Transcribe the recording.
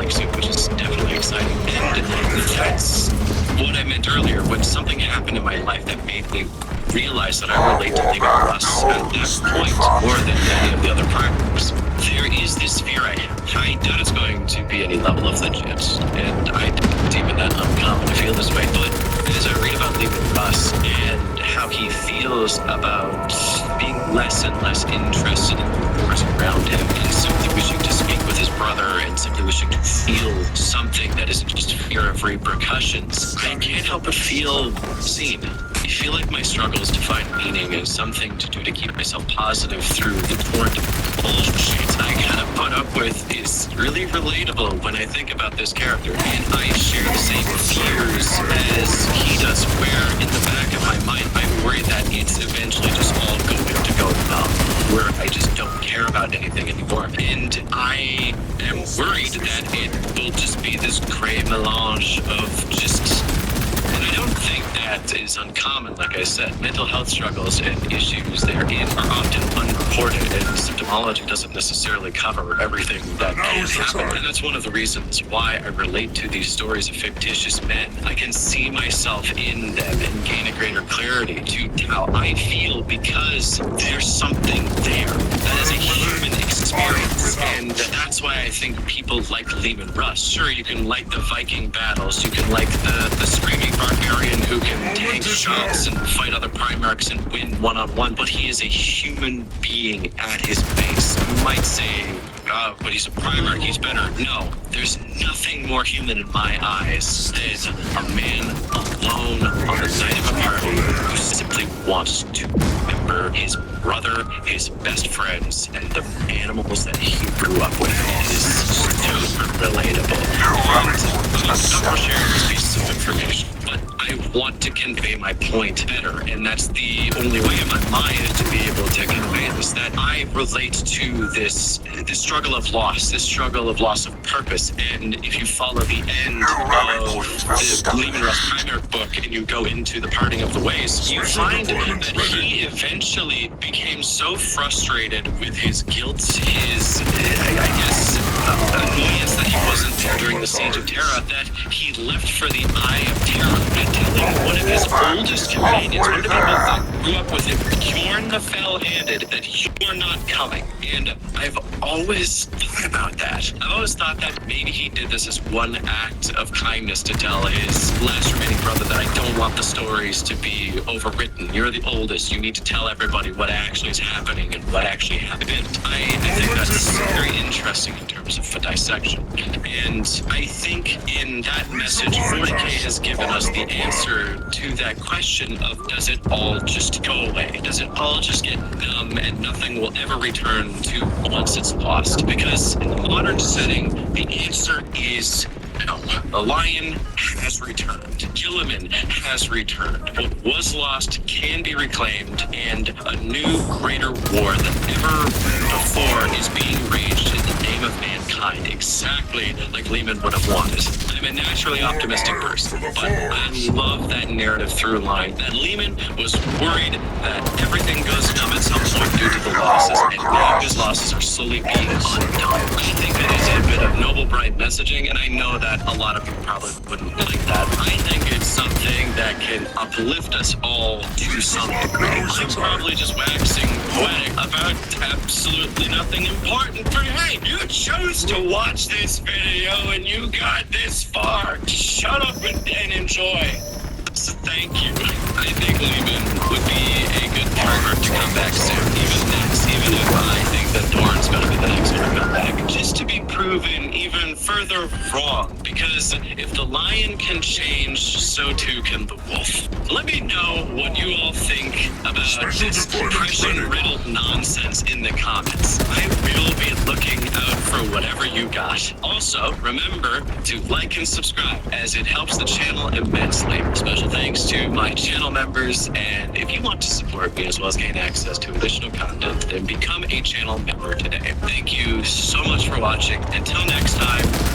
metallic suit, which is definitely exciting. And that's what I meant earlier, when something happened in my life that made me realize that I relate to Leman Russ at that point more than any of the other primaries. There is this fear I have. I doubt it's going to be any level of legit, and I don't even that uncommon to feel this way, but as I read about Leman Russ and how he feels about being less and less interested in the wars around him and simply wishing to speak with his brother and simply wishing to feel something that isn't just fear of repercussions, I can't help but feel seen. I feel like my struggles to find meaning and something to do to keep myself positive through the torrent of bullshit I kind of put up with is really relatable when I think about this character. And I share the same fears as he does, where in the back of my mind I worry that it's eventually just all going to go numb, where I just don't care about anything anymore. And I am worried that it will just be this gray melange of just... And I don't think that is uncommon. Like I said, mental health struggles and issues therein are often unreported, and symptomology doesn't necessarily cover everything that can happen. And that's one of the reasons why I relate to these stories of fictitious men. I can see myself in them and gain a greater clarity to how I feel, because there's something there that is a human experience. And that's why I think people like Leman Russ. Sure, you can like the Viking battles, you can like the screaming barbarian who can tank shots and fight other Primarchs and win one-on-one, but he is a human being at his base. You might say, but he's a Primarch, he's better. No, there's nothing more human in my eyes than a man alone on the night of a party who simply wants to remember his brother, his best friends, and the animals that he grew up with. It is super relatable. And I'm sharing this piece of information, but I want to convey my point better, and that's the only way in my mind is to be able to convey this, that I relate to this struggle of loss, this struggle of loss of purpose. And if you follow the end of the Leman Russ Primarch book and you go into the parting of the ways, you find that he eventually became so frustrated with his guilt, his, I guess, annoyance that he wasn't there during the Siege of Terra, that he left for the Eye of Terror and telling one of his oldest companions, one of the people that grew up with him, Bjorn the Fell-Handed, that you're not coming. And I've always thought about that. I've always thought that maybe he did this as one act of kindness to tell his last remaining brother that I don't want the stories to be overwritten. You're the oldest. You need to tell everybody what actually is happening and what actually happened. I think that's very interesting in terms of a dissection. And I think in that message, 40K has given us the answer to that question of, does it all just go away? Does it all just get numb and nothing will ever return to once it's lost? Because in the modern setting, the answer is no. The lion has returned. Gilliman has returned. What was lost can be reclaimed, and a new, greater war than ever before is being waged in the name of mankind, exactly like Leman would have wanted. I'm a naturally optimistic person, but I love that narrative through line that Leman was worried that everything goes numb at some point due to the losses, and now his losses are slowly being undone. I think it is a bit of noble, bright messaging, and I know that a lot of people probably wouldn't like that. I think it's something that can uplift us all to some degree. I'm probably just waxing poetic about absolutely nothing important, but hey, you chose to watch this video and you got this far. Shut up and enjoy. So thank you. I think Leman would be a good partner to come back soon, even if I think that Dorn's going to be the next one to come back. Just to be proven even further wrong, because if the lion can change, so too can the wolf. Let me know what you all think about this depression-riddled nonsense in the comments. I will be looking out for whatever you got. Also, remember to like and subscribe, as it helps the channel immensely. Special thanks to my channel members, and if you want to support me as well as gain access to additional content, then become a channel member today. Thank you so much for watching. Until next time.